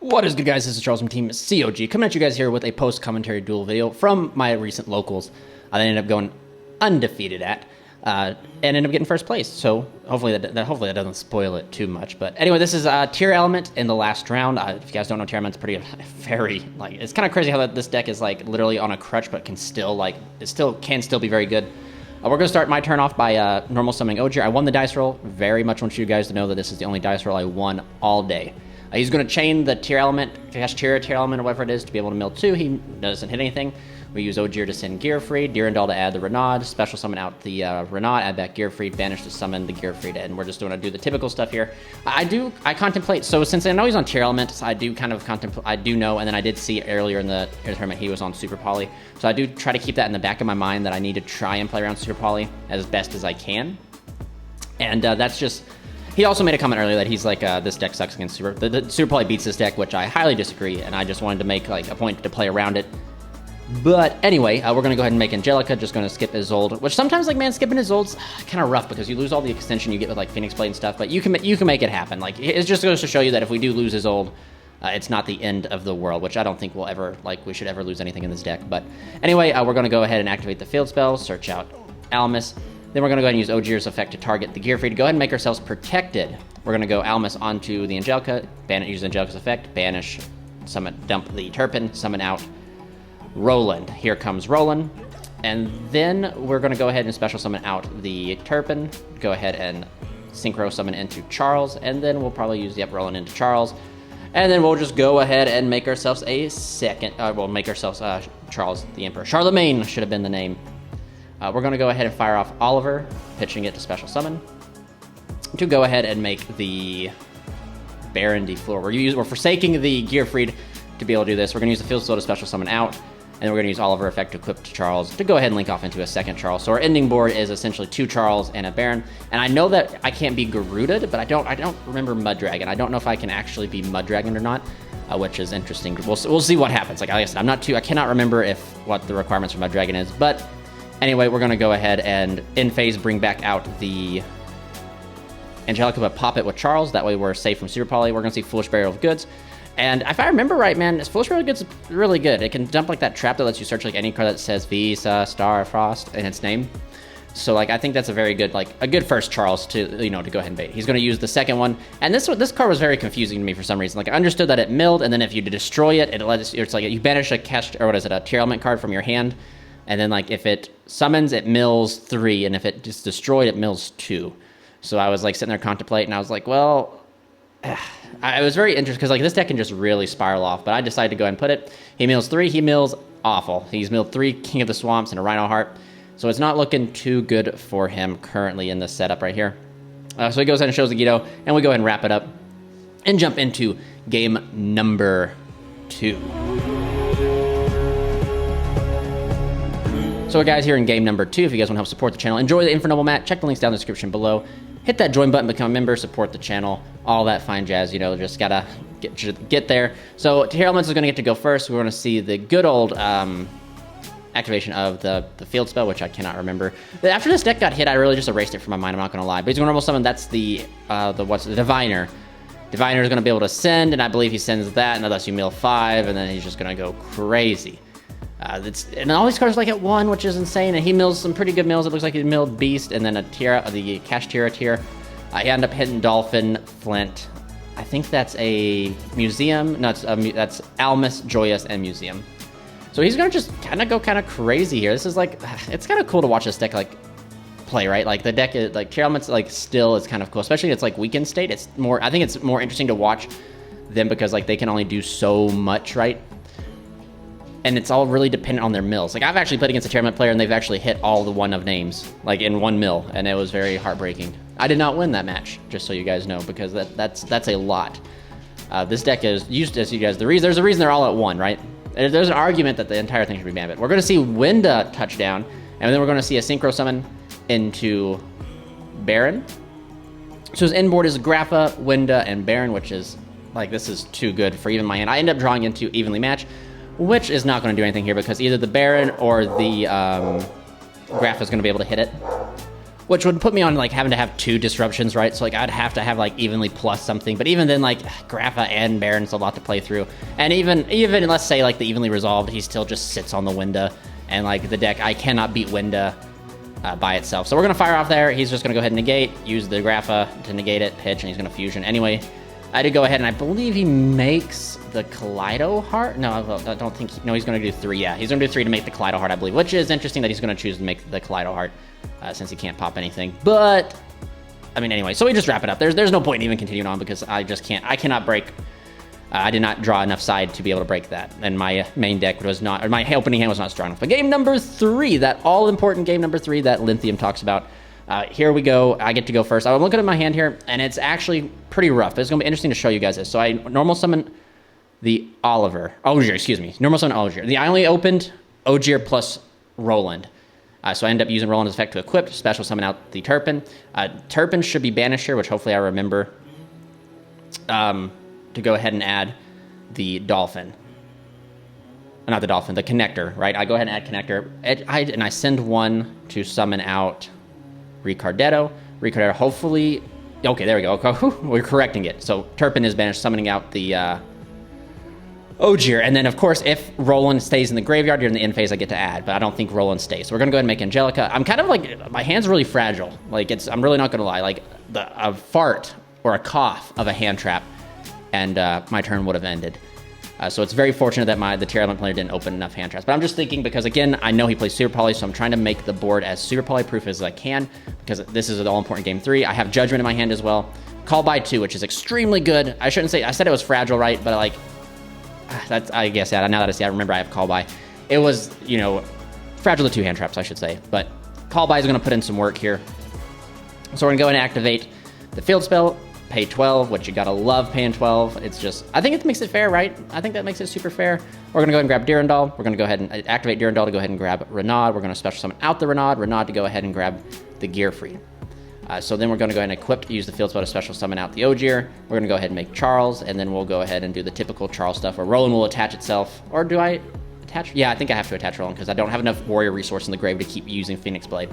What is good, guys? This is Charles from Team COG coming at you guys here with a post-commentary duel video from my recent locals. I ended up going undefeated at and ended up getting first place. So hopefully that doesn't spoil it too much. But anyway, this is Tear Element in the last round. If you guys don't know, Tear Element's very it's kind of crazy how this deck is like literally on a crutch, but can still can still be very good. We're going to start my turn off by normal summoning YuGiOh. I won the dice roll. Very much want you guys to know that this is the only dice roll I won all day. He's going to chain the Tear Element, Tear Element, or whatever it is, to be able to mill 2. He doesn't hit anything. We use YuGiOh to send Gear Free, Durandal to add the Renaud, special summon out the Renaud, add back Gear Free, banish to summon the Gear Free, and we're just going to do the typical stuff here. I contemplate, so since I know he's on Tear Element, I do kind of contemplate, I do know, and then I did see earlier in the tournament he was on Super Poly, so I do try to keep that in the back of my mind that I need to try and play around Super Poly as best as I can. And that's just... He also made a comment earlier that he's like, this deck sucks against Super. The Super Poly beats this deck, which I highly disagree, and I just wanted to make like a point to play around it. But anyway, we're going to go ahead and make Angelica, just going to skip Isolde, which sometimes, like, man, skipping Isolde's kind of rough because you lose all the extension you get with, like, Phoenix Blade and stuff, but you can make it happen. Like, it just goes to show you that if we do lose Isolde, it's not the end of the world, which I don't think we'll ever, like, we should ever lose anything in this deck. But anyway, we're going to go ahead and activate the field spell, search out Almus. Then we're going to go ahead and use YuGiOh's effect to target the Gear Free to go ahead and make ourselves protected. We're going to go Almus onto the Angelica, use Angelica's effect, banish, summon, dump the Turpin, summon out Roland. Here comes Roland. And then we're going to go ahead and special summon out the Turpin, go ahead and synchro summon into Charles, and then we'll probably use, Roland into Charles. And then we'll just go ahead and make ourselves a second, we'll make ourselves Charles the Emperor. Charlemagne should have been the name. We're going to go ahead and fire off Oliver, pitching it to special summon, to go ahead and make the Baron D-Floor. We're forsaking the Gear Freed to be able to do this. We're going to use the field spell to special summon out, and then we're going to use Oliver effect to equip to Charles to go ahead and link off into a second Charles. So our ending board is essentially 2 Charles and a Baron. And I know that I can't be Garuda'd, but I don't remember Mud Dragon. I don't know if I can actually be Mud Dragon or not, which is interesting. We'll see what happens. Like I said, I cannot remember what the requirements for Mud Dragon is, but anyway, we're going to go ahead and in phase bring back out the Angelica, but pop it with Charles. That way we're safe from Super Poly. We're going to see Foolish Burial of Goods. And if I remember right, man, Foolish Burial of Goods is really good. It can dump like that trap that lets you search like any card that says Visa, Star, Frost in its name. So like I think that's a very good, like a good first Charles to, to go ahead and bait. He's going to use the second one. And this card was very confusing to me for some reason. Like I understood that it milled, and then if you destroy it, it's like you banish a a Tear Element card from your hand. And then, like, if it summons, it mills 3, and if it just destroyed, it mills 2. So I was, like, sitting there contemplating, and I was like, well, I was very interested, because, like, this deck can just really spiral off, but I decided to go ahead and put it. He mills 3, he mills awful. He's milled 3 King of the Swamps and a Rhino Heart, so it's not looking too good for him currently in this setup right here. So he goes ahead and shows the YuGiOh, and we go ahead and wrap it up and jump into game number 2. So guys, here in game number 2, if you guys want to help support the channel, enjoy the Infernoble mat, check the links down in the description below. Hit that join button, become a member, support the channel, all that fine jazz, just gotta get there. So Tear Elements is going to get to go first. We're going to see the good old activation of the field spell, which I cannot remember. But after this deck got hit, I really just erased it from my mind, I'm not going to lie. But he's going to normal summon, that's the Diviner. Diviner is going to be able to send, and I believe he sends that, and that lets you mill 5, and then he's just going to go crazy. And all these cards are like at 1, which is insane, and he mills some pretty good mills. It looks like he milled Beast, and then the Cash Tira tier. He ended up hitting Dolphin, Flint. I think that's a Museum. No, that's Almus, Joyous, and Museum. So he's gonna just kind of go crazy here. This is like, it's kind of cool to watch this deck like play, right? Like the deck is like Tear Elements, like still is kind of cool, especially it's like weekend state. I think it's more interesting to watch them because like they can only do so much, right? And it's all really dependent on their mills. Like, I've actually played against a Tear Element player, and they've actually hit all the 1 of names, like, in 1 mill, and it was very heartbreaking. I did not win that match, just so you guys know, because that's a lot. This deck is used, as you guys, there's a reason they're all at 1, right? There's an argument that the entire thing should be banned, but we're going to see Winda touchdown, and then we're going to see a Synchro Summon into Baron. So his end board is Grappa, Winda, and Baron, which is, like, this is too good for even my hand. I end up drawing into Evenly Match, which is not going to do anything here because either the Baron or the Graph is going to be able to hit it. which would put me on like having to have 2 disruptions, right? So like I'd have to have like evenly plus something, but even then like Grapha and Baron's a lot to play through. And even let's say like the evenly resolved, he still just sits on the Winda, and like the deck, I cannot beat Winda by itself. So we're gonna fire off there. He's just gonna go ahead and negate, use the Grapha to negate it, pitch, and he's gonna fusion. Anyway, I did go ahead and I believe he makes the Kaleido Heart. No, I don't think, no, he's gonna do 3, yeah. He's gonna do 3 to make the Kaleido Heart, I believe, which is interesting that he's gonna choose to make the Kaleido Heart. Since he can't pop anything. But, I mean, anyway, so we just wrap it up. There's no point in even continuing on because I cannot break. I did not draw enough side to be able to break that. And my main deck was not, or my opening hand was not strong enough. But game number 3, that all-important game number 3 that Lithium talks about. Here we go. I get to go first. I'm looking at my hand here, and it's actually pretty rough. But it's going to be interesting to show you guys this. So I normal summon the Ogier, excuse me. Normal summon Ogier. I only opened Ogier plus Roland. So I end up using Roland's effect to equip, special summon out the Turpin. Turpin should be banished here, which hopefully I remember to go ahead and add the Dolphin. Not the Dolphin, the Connector, right? I go ahead and add Connector, and I send 1 to summon out Ricardetto. Ricardetto, hopefully... Okay, there we go. Okay, we're correcting it. So Turpin is banished, summoning out the... Ogier, and then of course if Roland stays in the graveyard during the end phase, I get to add, but I don't think Roland stays. So we're gonna go ahead and make Angelica. I'm kind of like, my hand's really fragile. Like I'm really not gonna lie. Like a fart or a cough of a hand trap, and my turn would have ended. So it's very fortunate that the tier element player didn't open enough hand traps. But I'm just thinking because again, I know he plays Super Poly, so I'm trying to make the board as Super Poly proof as I can because this is an all important game 3. I have Judgment in my hand as well. Call by 2, which is extremely good. I shouldn't say, I said it was fragile, right? But like. That's, I guess, yeah, now that I see, I remember I have call by. It was, you know, fragile to 2 hand traps, I should say. But call by is going to put in some work here. So we're going to go and activate the field spell, pay 12, which you got to love paying 12. It's just, I think it makes it fair, right? I think that makes it super fair. We're going to go ahead and grab Durandal. We're going to go ahead and activate Durandal to go ahead and grab Renaud. We're going to special summon out the Renaud to go ahead and grab the Gearfried. So then we're going to go ahead and equip, use the field spell to special summon out the Ogier. We're going to go ahead and make Charles, and then we'll go ahead and do the typical Charles stuff where Roland will attach itself. Or do I attach? Yeah, I think I have to attach Roland because I don't have enough warrior resource in the grave to keep using Phoenix Blade.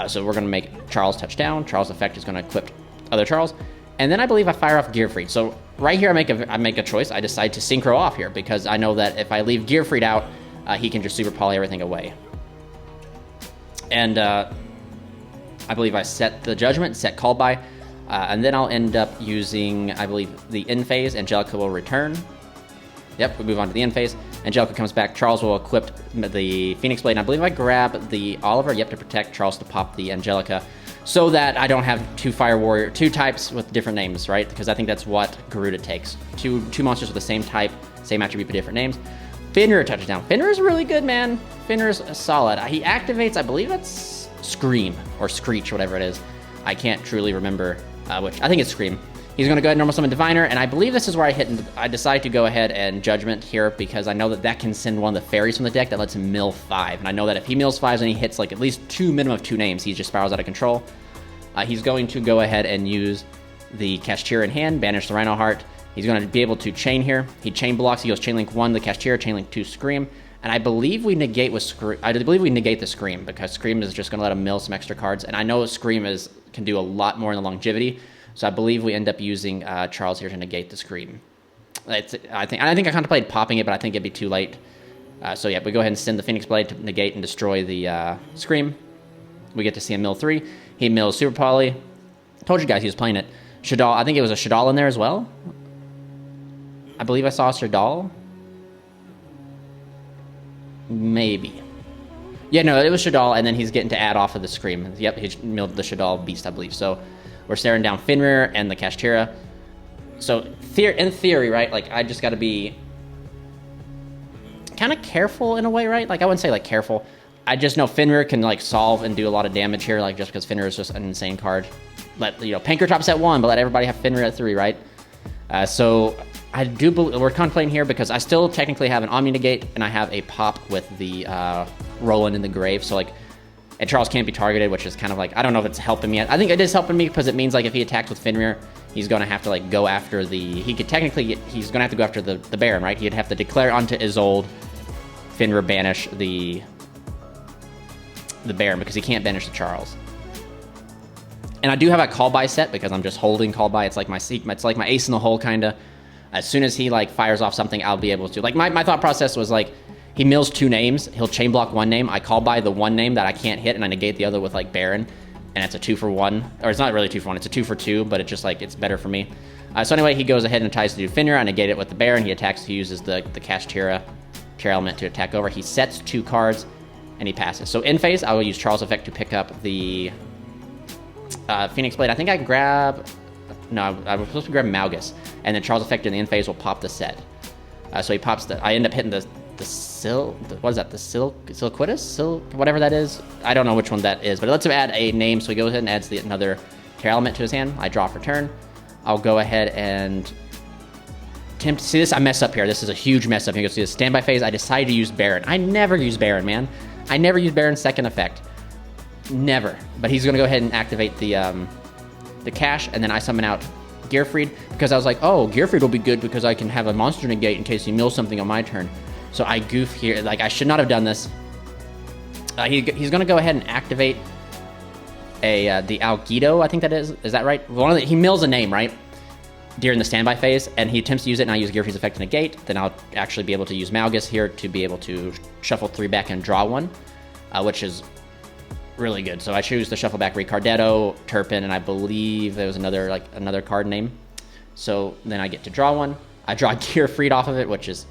So we're going to make Charles touch down. Charles' effect is going to equip other Charles. And then I believe I fire off Gearfried. So right here I make a choice. I decide to synchro off here because I know that if I leave Gearfried out, he can just super poly everything away. And I believe I set the Judgment, set call by, and then I'll end up using, I believe, the end phase. Angelica will return. Yep, we move on to the end phase. Angelica comes back. Charles will equip the Phoenix Blade. And I believe I grab the Oliver, yep, to protect Charles to pop the Angelica so that I don't have 2 Fire Warrior, 2 types with different names, right? Because I think that's what Garuda takes. Two monsters with the same type, same attribute, but different names. Fenrir touches down. Fenrir is really good, man. Fenrir's solid. He activates, I believe it's Scream or Screech, whatever it is. I can't truly remember which. I think it's Scream. He's going to go ahead and normal summon Diviner, and I believe this is where I decide to go ahead and Judgment here because I know that can send one of the fairies from the deck that lets him mill 5. And I know that if he mills 5 and he hits like at least 2 minimum of 2 names, he just spirals out of control. He's going to go ahead and use the Kashtira in hand, banish the Rhino Heart. He's going to be able to chain here. He chain blocks. He goes chain link 1, the Kashtira, chain link 2, Scream. And I believe we negate with Scream. I believe we negate the Scream because Scream is just going to let him mill some extra cards. And I know Scream can do a lot more in the longevity. So I believe we end up using Charles here to negate the Scream. I think I contemplated popping it, but I think it'd be too late. So yeah, we go ahead and send the Phoenix Blade to negate and destroy the Scream. We get to see him mill 3. He mills Super Poly. Told you guys he was playing it. Shadal, I think it was a Shadal in there as well. I believe I saw Shadal. Maybe. Yeah, no, it was Shadal, and then he's getting to add off of the Scream. Yep, he milled the Shadal Beast, I believe. So we're staring down Fenrir and the Kashtira. So in theory, right, like I just got to be kind of careful in a way, right? Like I wouldn't say like careful. I just know Fenrir can like solve and do a lot of damage here, like just because Fenrir is just an insane card. Let, you know, Pancratops at 1, but let everybody have Fenrir at 3, right? So I do believe we're contemplating here because I still technically have an Omni Negate and I have a pop with the Roland in the grave. So like, and Charles can't be targeted, which is kind of like, I don't know if it's helping me. I think it is helping me because it means like if he attacks with Fenrir, he's going to have to like go after he's going to have to go after the Baron, right? He'd have to declare onto Isolde, Fenrir banish the Baron because he can't banish the Charles. And I do have a call by set because I'm just holding call by. It's like my ace in the hole kind of. As soon as he like fires off something, I'll be able to. Like my thought process was like, he mills 2 names, he'll chain block 1 name, I call by the 1 name that I can't hit, and I negate the other with like Baron, and it's a 2 for 1, or it's not really 2 for 1, it's a 2 for 2, but it's just like, it's better for me. So anyway, he goes ahead and tries to do Finir, I negate it with the Baron, he attacks, he uses the Cash Tear element to attack over, he sets 2 cards, and he passes. So in phase, I will use Charles' effect to pick up the Phoenix Blade. I think I can grab, no, I was supposed to grab Malgus, and then Charles' effect in the in phase will pop the set. So he pops I end up hitting what is that, the Silquitus? Whatever that is. I don't know which one that is, but it lets him add a name, so he goes ahead and adds another Tear element to his hand. I draw for turn. I'll go ahead and attempt, see this, I mess up here. This is a huge mess up. You can see the standby phase. I decided to use Baron. I never use Baron, man. I never use Baron's second effect. Never. But he's gonna go ahead and activate the Cash, and then I summon out Gearfried, because I was like, oh, Gearfried will be good because I can have a monster negate in case he mills something on my turn. So I goof here. Like, I should not have done this. He's going to go ahead and activate the YuGiOh, I think that is. Is that right? He mills a name, right? During the standby phase, and he attempts to use it, and I use Gearfried's effect to negate. Then I'll actually be able to use Malgus here to be able to shuffle 3 back and draw 1, which is really good. So I choose to shuffle back Ricardetto, Turpin, and I believe there was another card name. So then I get to draw 1. I draw Gearfried off of it, which is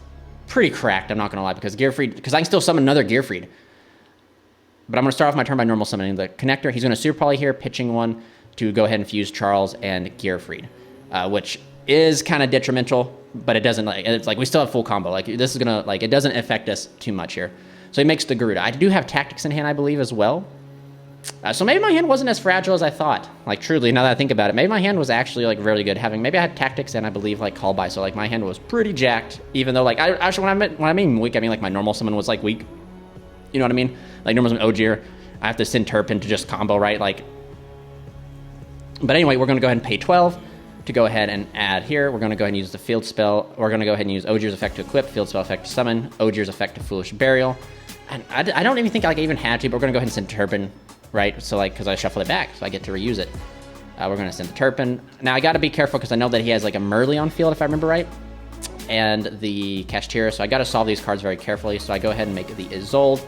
pretty cracked, I'm not gonna lie, because I can still summon another Gearfried. But I'm gonna start off my turn by normal summoning the Connector. He's gonna Super Poly here, pitching 1 to go ahead and fuse Charles and Gearfried, which is kind of detrimental, but it doesn't, it's like we still have full combo. Like, this is gonna, it doesn't affect us too much here. So he makes the Garuda. I do have Tactics in hand, I believe, as well. So maybe my hand wasn't as fragile as I thought. Like, truly, now that I think about it, maybe my hand was actually, really good. Maybe I had Tactics and I believe, Call By, so, my hand was pretty jacked, even though, actually, when I mean weak, I mean, my normal summon was, weak. You know what I mean? Normal summon Ogier, I have to send Turpin to just combo, right? But anyway, we're going to go ahead and pay 12 to go ahead and add here. We're going to go ahead and use the field spell. We're going to go ahead and use Ogier's effect to equip, field spell effect to summon, Ogier's effect to Foolish Burial. And I don't even think I even had to, but we're going to go ahead and send Turpin, right? So, because I shuffled it back, so I get to reuse it. We're going to send the Turpin. Now, I got to be careful, because I know that he has, a Merly on field, if I remember right, and the Kashtira, so I got to solve these cards very carefully. So I go ahead and make the Isolde.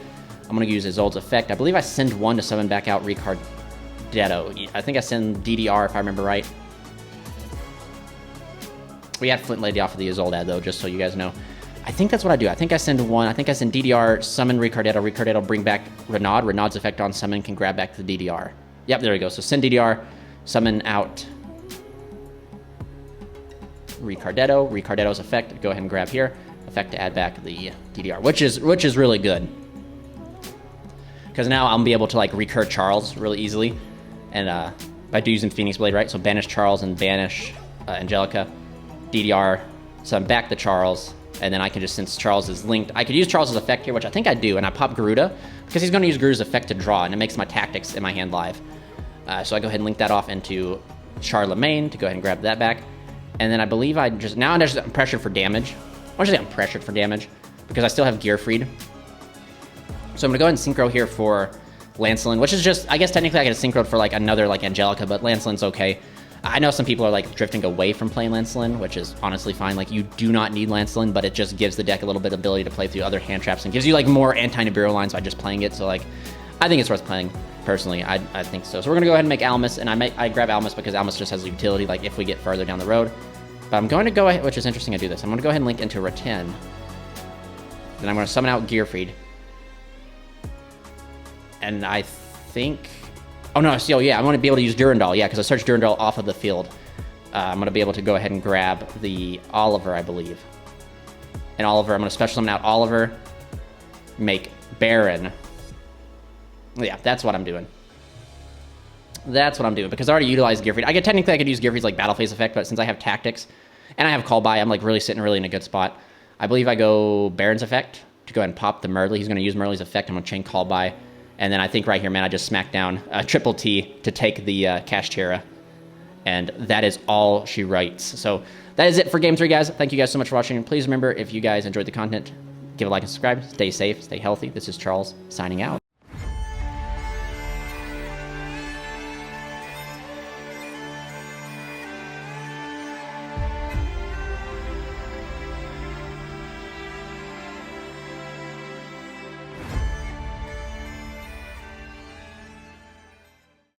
I'm going to use Isolde's effect. I believe I send 1 to summon back out Ricardetto. I think I send DDR, if I remember right. We had Flint Lady off of the Isolde ad, though, just so you guys know. I think that's what I do. I think I send 1. I think I send DDR, summon Ricardetto. Ricardetto bring back Renaud. Renaud's effect on summon can grab back the DDR. Yep, there we go. So send DDR, summon out Ricardetto. Ricardetto's effect, go ahead and grab here. Effect to add back the DDR, which is really good. Because now I'll be able to, recur Charles really easily. And by using Phoenix Blade, right? So banish Charles and banish Angelica. DDR, summon back the Charles. And then I can just, since Charles is linked, I could use Charles' effect here, which I think I do, and I pop Garuda, because he's going to use Garuda's effect to draw, and it makes my Tactics in my hand live. So I go ahead and link that off into Charlemagne to go ahead and grab that back. And then I believe I'm pressured for damage. I want to say I'm pressured for damage, because I still have Gearfried. So I'm going to go ahead and Synchro here for Lancelin, which is just, I guess technically I could have Synchroed for another Angelica, but Lancelin's okay. I know some people are drifting away from playing Lancelin, which is honestly fine. You do not need Lancelin, but it just gives the deck a little bit of ability to play through other hand traps and gives you more anti-Nibiru lines by just playing it. So I think it's worth playing personally. I think so. So we're gonna go ahead and make Almus, and I grab Almus because Almus just has utility if we get further down the road. But I'm going to go ahead, which is interesting. I do this. I'm gonna go ahead and link into Rattan. Then I'm gonna summon out Gearfried, and I think. Oh, no, so yeah, I'm going to be able to use Durandal, yeah, because I searched Durandal off of the field. I'm going to be able to go ahead and grab the Oliver, I believe. And Oliver, I'm going to special summon out Oliver, make Baron. Yeah, that's what I'm doing. That's what I'm doing, because I already utilized Gearfried. Technically, I could use Gearfried's battle phase effect, but since I have Tactics, and I have Call By, I'm really sitting in a good spot. I believe I go Baron's effect to go ahead and pop the Merly. He's going to use Merly's effect. I'm going to chain Call By. And then I think right here, man, I just smacked down Triple T to take the Kashtira. And that is all she writes. So that is it for Game 3, guys. Thank you guys so much for watching. Please remember, if you guys enjoyed the content, give a like and subscribe. Stay safe, stay healthy. This is Charles, signing out.